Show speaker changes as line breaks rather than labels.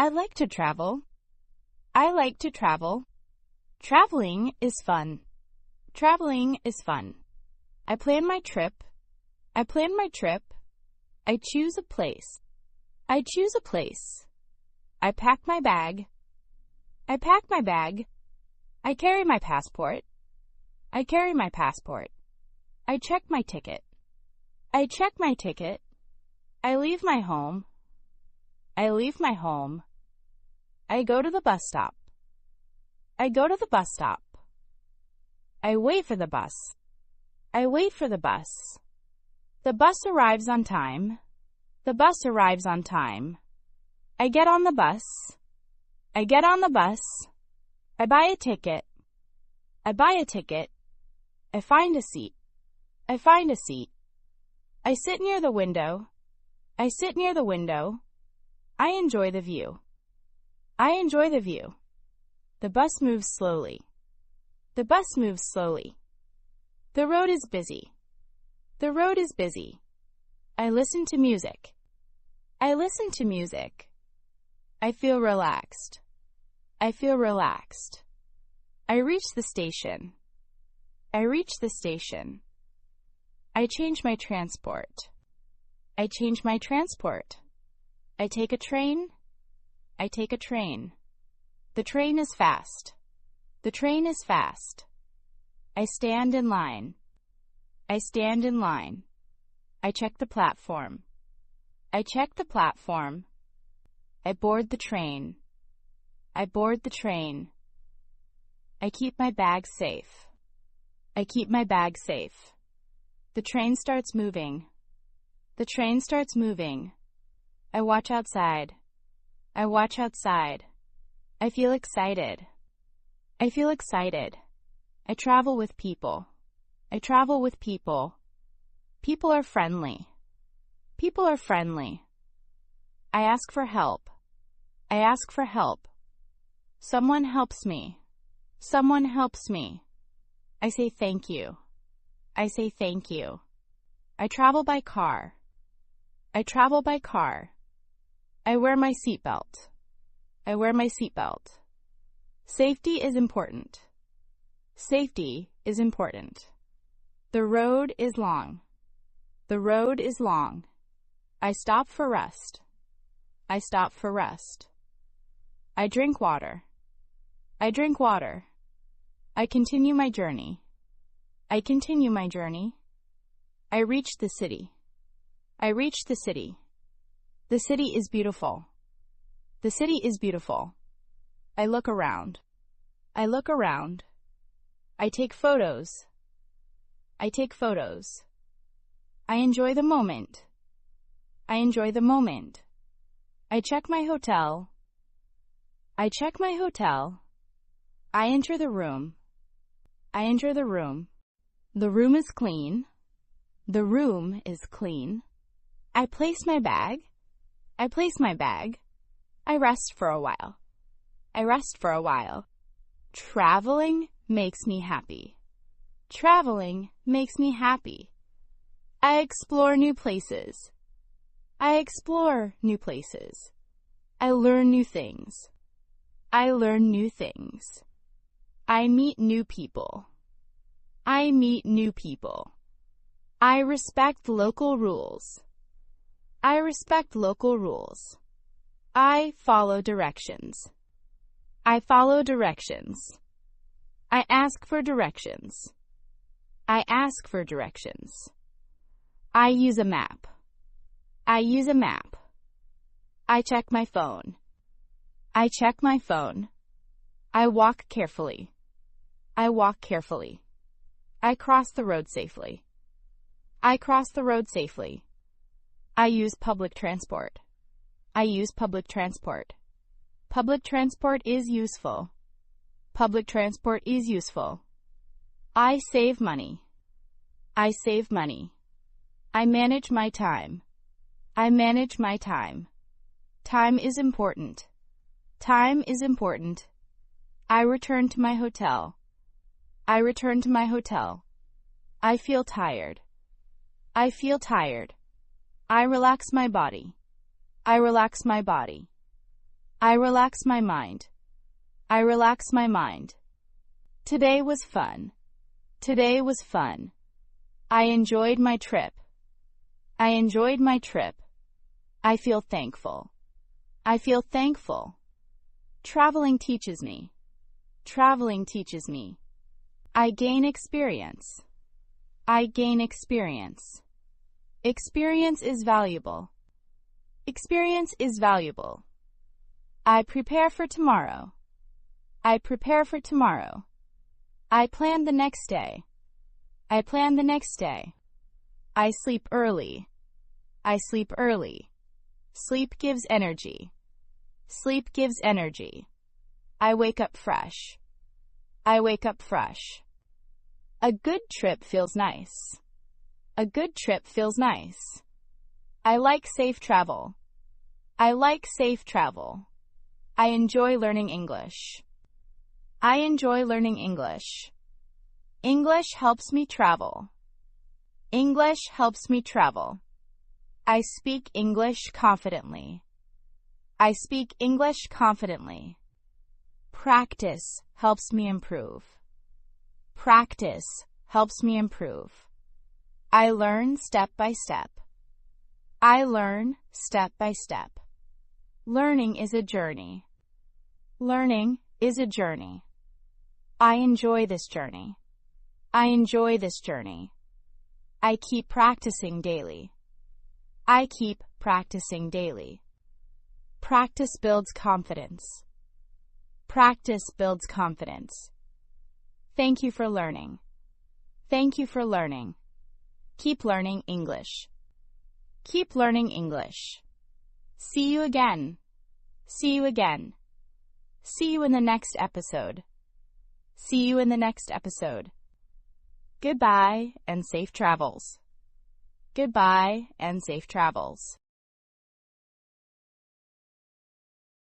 I like to travel. I like to travel. Traveling is fun. Traveling is fun. I plan my trip. I plan my trip. I choose a place. I choose a place. I pack my bag. I pack my bag. I carry my passport. I carry my passport. I check my ticket. I check my ticket. I leave my home. I leave my home. I go to the bus stop. I go to the bus stop. I wait for the bus. I wait for the bus. The bus arrives on time. The bus arrives on time. I get on the bus. I get on the bus. I buy a ticket. I buy a ticket. I find a seat. I find a seat. I sit near the window. I sit near the window. I enjoy the view. I enjoy the view. The bus moves slowly. The bus moves slowly. The road is busy. The road is busy. I listen to music. I listen to music. I feel relaxed. I feel relaxed. I reach the station. I reach the station. I change my transport. I change my transport. I take a train. I take a train. The train is fast. The train is fast. I stand in line. I stand in line. I check the platform. I check the platform. I board the train. I board the train. I keep my bag safe. I keep my bag safe. The train starts moving. The train starts moving. I watch outside. I watch outside. I feel excited. I feel excited. I travel with people. I travel with people. People are friendly. People are friendly. I ask for help. I ask for help. Someone helps me. Someone helps me. I say thank you. I say thank you. I travel by car. I travel by car. I wear my seatbelt. I wear my seatbelt. Safety is important. Safety is important. The road is long. The road is long. I stop for rest. I stop for rest. I drink water. I drink water. I continue my journey. I continue my journey. I reach the city. I reach the city. The city is beautiful. The city is beautiful. I look around. I look around. I take photos. I take photos. I enjoy the moment. I enjoy the moment. I check my hotel. I check my hotel. I enter the room. I enter the room. The room is clean. The room is clean. I place my bag. I place my bag. I rest for a while. I rest for a while. Traveling makes me happy. Traveling makes me happy. I explore new places. I explore new places. I learn new things. I learn new things. I meet new people. I meet new people. I respect local rules. I respect local rules. I follow directions. I follow directions. I ask for directions. I ask for directions. I use a map. I use a map. I check my phone. I check my phone. I walk carefully. I walk carefully. I cross the road safely. I cross the road safely. I use public transport. I use public transport. Public transport is useful. Public transport is useful. I save money. I save money. I manage my time. I manage my time. Time is important. Time is important. I return to my hotel. I return to my hotel. I feel tired. I feel tired. I relax my body. I relax my body. I relax my mind. I relax my mind. Today was fun. Today was fun. I enjoyed my trip. I enjoyed my trip. I feel thankful. I feel thankful. Traveling teaches me. Traveling teaches me. I gain experience. I gain experience. Experience is valuable. Experience is valuable. I prepare for tomorrow. I prepare for tomorrow. I plan the next day. I plan the next day. I sleep early. I sleep early. Sleep gives energy. Sleep gives energy. I wake up fresh. I wake up fresh. A good trip feels nice. A good trip feels nice. I like safe travel. I like safe travel. I enjoy learning English. I enjoy learning English. English helps me travel. English helps me travel. I speak English confidently. I speak English confidently. Practice helps me improve. Practice helps me improve. I learn step by step. I learn step by step. Learning is a journey. Learning is a journey. I enjoy this journey. I enjoy this journey. I keep practicing daily. I keep practicing daily. Practice builds confidence. Practice builds confidence. Thank you for learning. Thank you for learning. Keep learning English. Keep learning English. See you again. See you again. See you in the next episode. See you in the next episode. Goodbye and safe travels. Goodbye and safe travels.